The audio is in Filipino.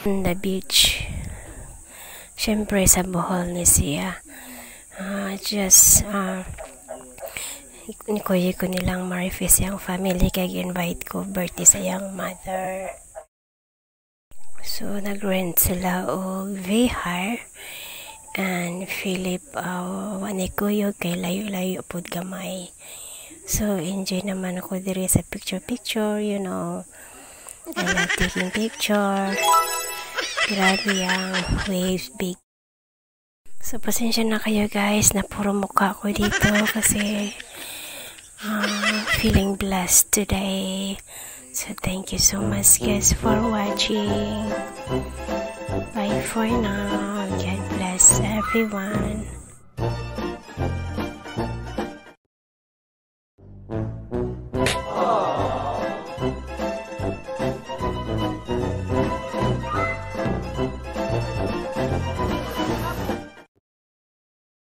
On the beach. Siyempre sa Bohol ni siya. Nikoy ko nilang Marifis yung family kay invite ko birthday sa yung mother. So nag-rent sila og Vihar and Philip wanikuyo kay layo-layo pud gamay. So enjoy naman ako diri sa picture, you know. I like taking picture. Grabe ang waves big. So pasensya na kayo guys na puro mukha ko dito kasi feeling blessed today. So thank you so much guys for watching. Bye for now. God bless everyone.